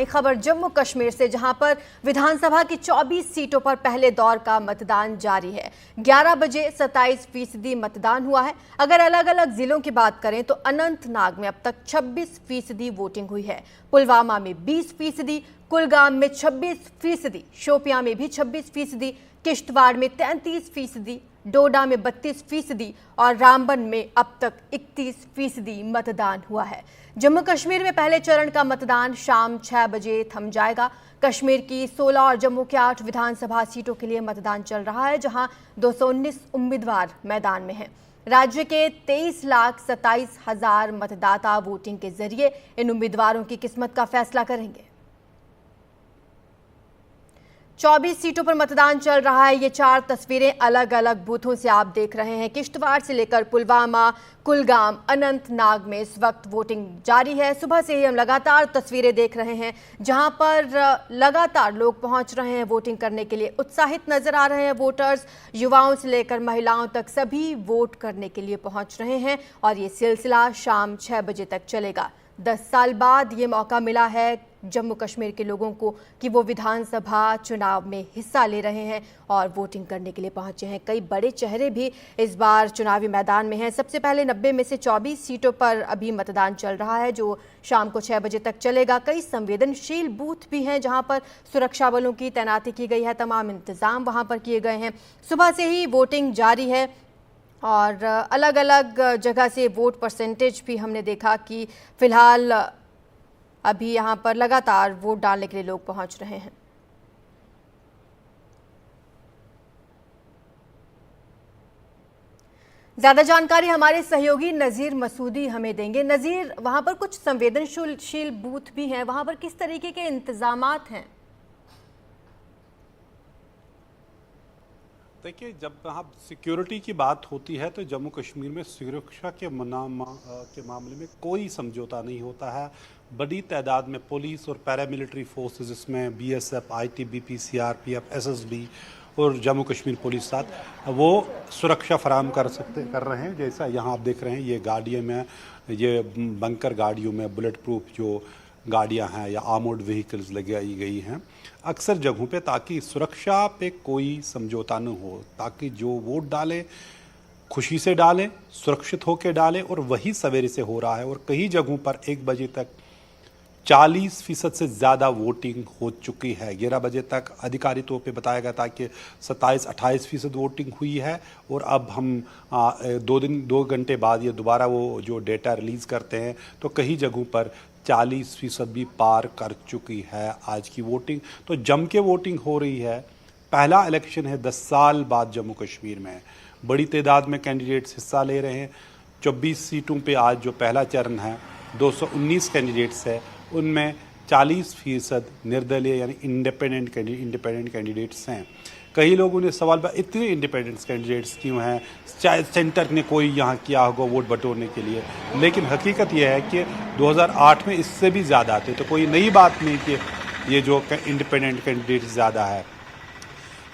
खबर जम्मू कश्मीर से, जहां पर विधानसभा की 24 सीटों पर पहले दौर का मतदान जारी है। 11 बजे 27% मतदान हुआ है। अगर अलग अलग जिलों की बात करें तो अनंतनाग में अब तक 26% वोटिंग हुई है, पुलवामा में 20%, कुलगाम में 26%, शोपियां में भी 26%, किश्तवाड़ में 33%, डोडा में 32% और रामबन में अब तक 31% मतदान हुआ है। जम्मू कश्मीर में पहले चरण का मतदान शाम 6 बजे थम जाएगा। कश्मीर की 16 और जम्मू के 8 विधानसभा सीटों के लिए मतदान चल रहा है, जहां 219 उम्मीदवार मैदान में हैं। राज्य के 23,27,000 मतदाता वोटिंग के जरिए इन उम्मीदवारों की किस्मत का फैसला करेंगे। 24 सीटों पर मतदान चल रहा है। ये 4 तस्वीरें अलग अलग बूथों से आप देख रहे हैं। किश्तवाड़ से लेकर पुलवामा, कुलगाम, अनंतनाग में इस वक्त वोटिंग जारी है। सुबह से ही हम लगातार तस्वीरें देख रहे हैं, जहां पर लगातार लोग पहुंच रहे हैं वोटिंग करने के लिए। उत्साहित नजर आ रहे हैं वोटर्स, युवाओं से लेकर महिलाओं तक सभी वोट करने के लिए पहुंच रहे हैं और ये सिलसिला शाम 6 बजे तक चलेगा। 10 साल बाद ये मौका मिला है जम्मू कश्मीर के लोगों को कि वो विधानसभा चुनाव में हिस्सा ले रहे हैं और वोटिंग करने के लिए पहुंचे हैं। कई बड़े चेहरे भी इस बार चुनावी मैदान में हैं। सबसे पहले 90 में से 24 सीटों पर अभी मतदान चल रहा है, जो शाम को 6 बजे तक चलेगा। कई संवेदनशील बूथ भी हैं जहां पर सुरक्षा बलों की तैनाती की गई है, तमाम इंतजाम वहां पर किए गए हैं। सुबह से ही वोटिंग जारी है और अलग अलग जगह से वोट परसेंटेज भी हमने देखा कि फिलहाल अभी यहां पर लगातार वोट डालने के लिए लोग पहुंच रहे हैं। ज्यादा जानकारी हमारे सहयोगी नजीर मसूदी हमें देंगे। नजीर, वहां पर कुछ संवेदनशील बूथ भी हैं, वहां पर किस तरीके के इंतजामात हैं? देखिए, जब वहाँ सिक्योरिटी की बात होती है तो जम्मू कश्मीर में सुरक्षा के मामले में कोई समझौता नहीं होता है। बड़ी तादाद में पुलिस और पैरामिलिट्री फोर्सेस, इसमें बीएसएफ, आईटीबीपी, सीआरपीएफ, एसएसबी और जम्मू कश्मीर पुलिस साथ वो सुरक्षा फराहम कर रहे हैं। जैसा यहाँ आप देख रहे हैं, ये गाड़ियों में, ये बंकर गाड़ियों में बुलेट प्रूफ जो गाड़ियां हैं या आर्मर्ड व्हीकल्स लगाई गई हैं अक्सर जगहों पे, ताकि सुरक्षा पे कोई समझौता न हो, ताकि जो वोट डाले खुशी से डालें, सुरक्षित होकर डालें। और वही सवेरे से हो रहा है और कई जगहों पर 1 बजे तक 40% से ज़्यादा वोटिंग हो चुकी है। 11 बजे तक आधिकारिक तौर पे बताया गया था कि 27-28% वोटिंग हुई है और अब हम 2 घंटे बाद ये दोबारा वो जो डेटा रिलीज़ करते हैं तो कई जगहों पर 40% भी पार कर चुकी है आज की वोटिंग। तो जम के वोटिंग हो रही है। पहला इलेक्शन है 10 साल बाद जम्मू कश्मीर में। बड़ी तादाद में कैंडिडेट्स हिस्सा ले रहे हैं। 24 सीटों पे आज जो पहला चरण है 219 कैंडिडेट्स है, उनमें 40% निर्दलीय यानी इंडिपेंडेंट कैंडिडेट्स हैं। कई लोगों ने सवाल किया इतने इंडिपेंडेंट कैंडिडेट्स क्यों हैं, चाहे सेंटर ने कोई यहाँ किया होगा वोट बटोरने के लिए, लेकिन हकीकत यह है कि 2008 में इससे भी ज़्यादा थे। तो कोई नई बात नहीं कि ये जो इंडिपेंडेंट कैंडिडेट्स ज़्यादा है।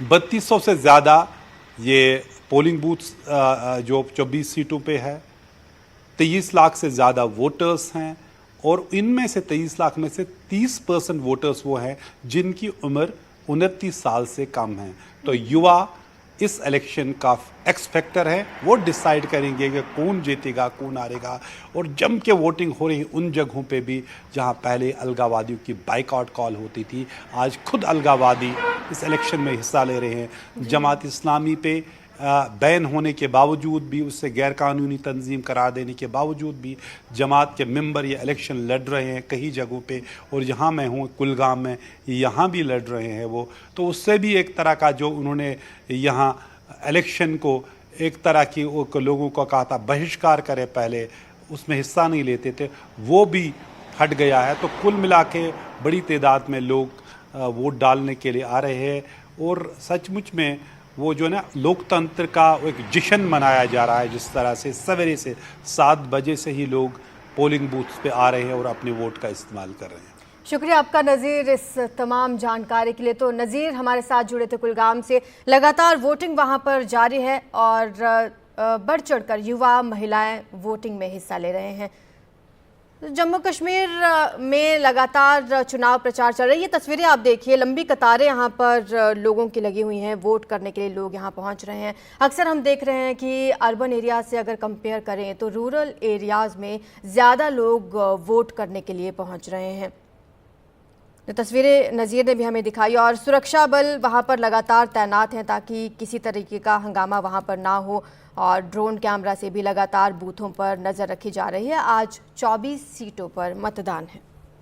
3200 से ज़्यादा ये पोलिंग बूथ्स जो 24 सीटों पे है। 23 लाख से ज़्यादा वोटर्स हैं और इनमें से 23 लाख में से 30% वोटर्स वो हैं जिनकी उम्र 29 साल से कम है। तो युवा इस इलेक्शन का एक्स फैक्टर है, वो डिसाइड करेंगे कि कौन जीतेगा कौन हारेगा। और जम के वोटिंग हो रही है उन जगहों पे भी जहां पहले अलगावादियों की बाइकआउट कॉल होती थी, आज खुद अलगावादी इस इलेक्शन में हिस्सा ले रहे हैं। जमात इस्लामी पे बैन होने के बावजूद भी, उससे गैरकानूनी तंजीम करार देने के बावजूद भी जमात के मेंबर ये इलेक्शन लड़ रहे हैं कई जगहों पे। और यहाँ मैं हूँ कुलगाम में, यहाँ भी लड़ रहे हैं वो। तो उससे भी एक तरह का जो उन्होंने यहाँ इलेक्शन को एक तरह की लोगों को कहा था बहिष्कार करे, पहले उसमें हिस्सा नहीं लेते थे, वो भी हट गया है। तो कुल मिला के बड़ी तादाद में लोग वोट डालने के लिए आ रहे हैं और सचमुच में वो जो ना लोकतंत्र का एक जश्न मनाया जा रहा है। जिस तरह से सवेरे से 7 बजे से ही लोग पोलिंग बूथ्स पे आ रहे हैं और अपने वोट का इस्तेमाल कर रहे हैं। शुक्रिया आपका नज़ीर इस तमाम जानकारी के लिए। तो नज़ीर हमारे साथ जुड़े थे कुलगाम से। लगातार वोटिंग वहां पर जारी है और बढ़ चढ़कर युवा महिलाएं वोटिंग में हिस्सा ले रहे हैं। जम्मू कश्मीर में लगातार चुनाव प्रचार चल रही है। ये तस्वीरें आप देखिए, लंबी कतारें यहाँ पर लोगों की लगी हुई हैं। वोट करने के लिए लोग यहाँ पहुँच रहे हैं। अक्सर हम देख रहे हैं कि अर्बन एरिया से अगर कंपेयर करें तो रूरल एरियाज़ में ज़्यादा लोग वोट करने के लिए पहुँच रहे हैं। तो तस्वीरें नज़ीर ने भी हमें दिखाई और सुरक्षा बल वहाँ पर लगातार तैनात हैं ताकि किसी तरीके का हंगामा वहाँ पर ना हो, और ड्रोन कैमरा से भी लगातार बूथों पर नज़र रखी जा रही है। आज 24 सीटों पर मतदान है।